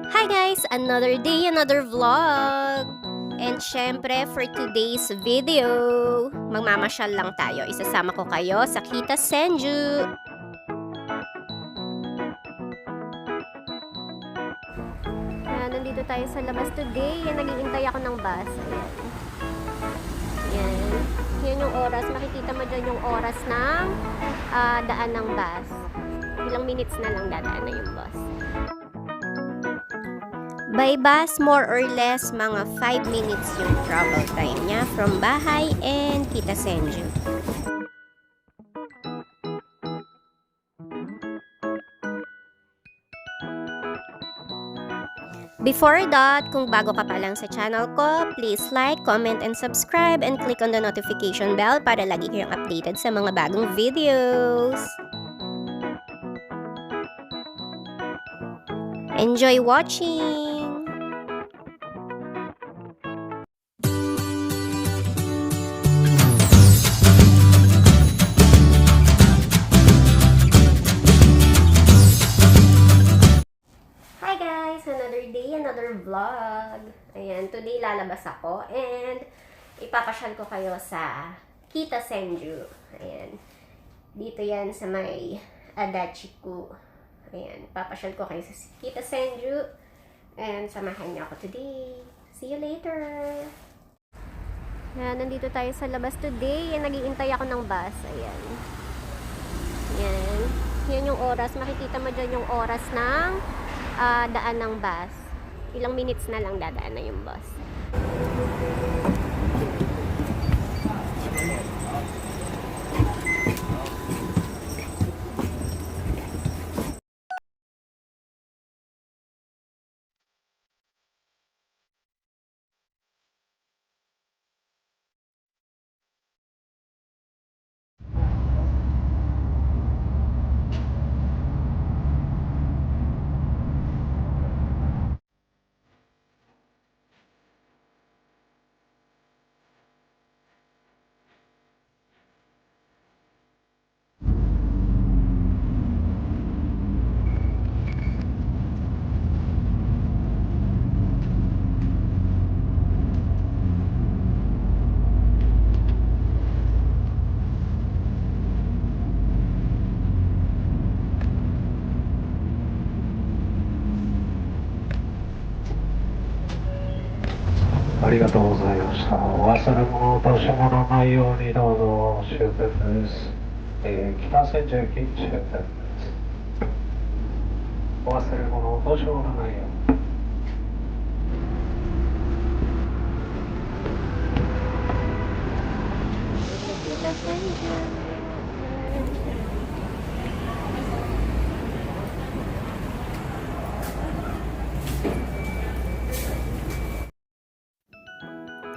Hi guys! Another day, another vlog! And syempre, for today's video, magmamasyal lang tayo. Isasama ko kayo sa Kita Senju. Nandito tayo sa labas today. Naghihintay ako ng bus. Ayan. Yan. Yan yung oras. Makikita mo dyan yung oras ng daan ng bus. Ilang minutes na lang dadaan na yung bus. By bus, more or less, mga 5 minutes yung travel time niya from bahay and Kita Senju. Before that, kung bago ka pa lang sa channel ko, please like, comment, and subscribe and click on the notification bell para lagi kayong updated sa mga bagong videos. Enjoy watching! Hi guys! Another day, another vlog. Ayan, today lalabas ako and ipapasyal ko kayo sa Kita Senju. Ayan. Dito yan sa may Adachiku. Ayan, papasyal ko kayo sa Kita Senju. And samahan niyo ako today. See you later! Ayan, nandito tayo sa labas today. Naghihintay ako ng bus. Ayan. Ayan. Yan yung oras. Makikita mo dyan yung oras ng daan ng bus. Ilang minutes na lang dadaan na yung bus.ありがとうございました。お忘れ物、落とし物ないようにどうぞ終点です。北千住駅終点です。お忘れ物、落とし物ないように。Kita Senju.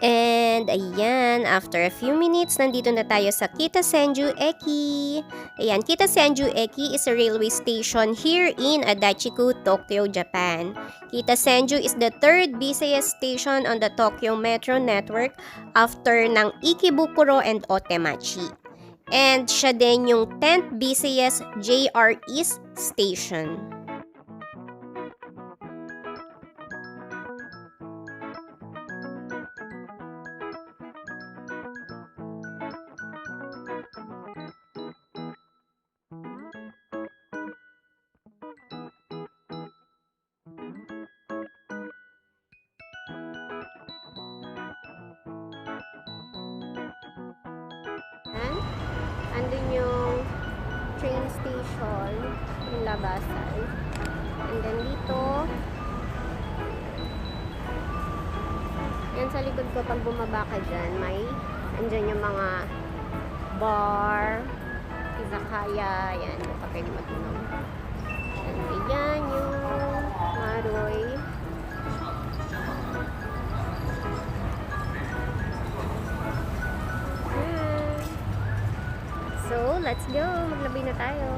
And ayan, after a few minutes, nandito na tayo sa Kita Senju Eki. Ayan, Kita Senju Eki is a railway station here in Adachiku, Tokyo, Japan. Kita Senju is the third busiest station on the Tokyo Metro network after ng Ikebukuro and Otemachi. And siya din yung 10th busiest JR East station. Andun yung train station, yung labasan. And then dito, yan sa likod ko, pag bumaba ka dyan, andyan yung mga bar, izakaya, yan, pa pwede mag-inom. And ayan yung Maroy. So, let's go! Maglabay na tayo!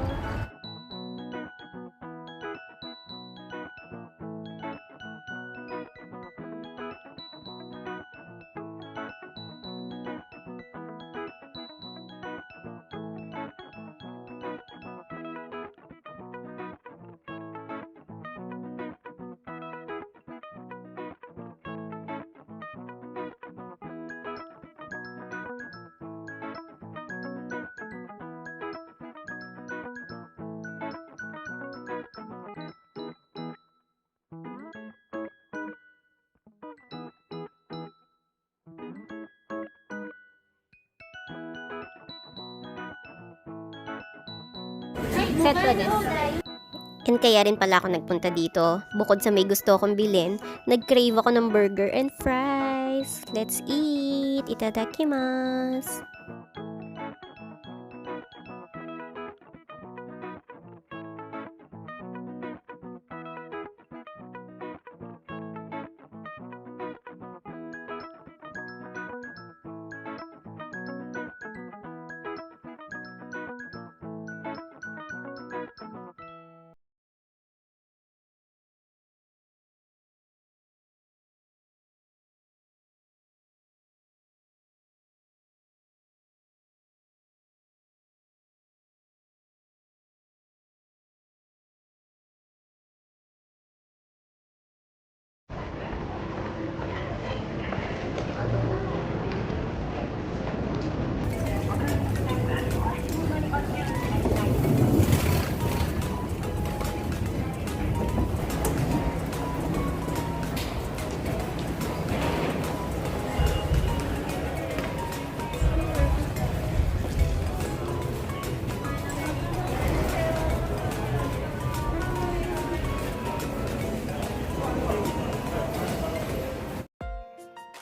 Set ko din. And kaya rin pala ako nagpunta dito. Bukod sa may gusto akong bilhin, nag-crave ako ng burger and fries. Let's eat! Itadakimasu!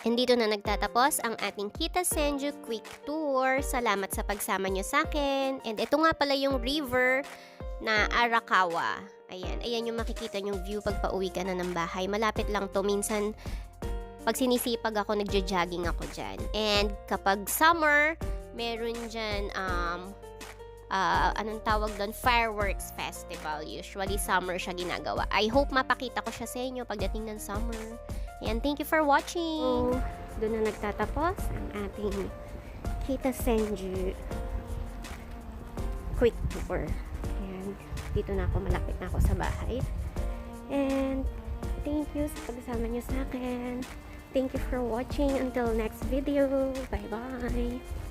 And dito na nagtatapos ang ating Kita Senju Quick Tour. Salamat sa pagsama nyo sa akin. And ito nga pala yung river na Arakawa. Ayan yung makikita yung view pag pauwi ka na ng bahay. Malapit lang to. Minsan, pag sinisipag ako, nagja-jogging ako dyan. And kapag summer, meron dyan, anong tawag doon? Fireworks Festival. Usually, summer siya ginagawa. I hope mapakita ko siya sa inyo pagdating ng summer. And thank you for watching. So, doon na nagtatapos ang ating Kita Senju Quick Tour. And dito na ako, malapit na ako sa bahay. And thank you sa pagsama nyo sa akin. Thank you for watching. Until next video. Bye-bye.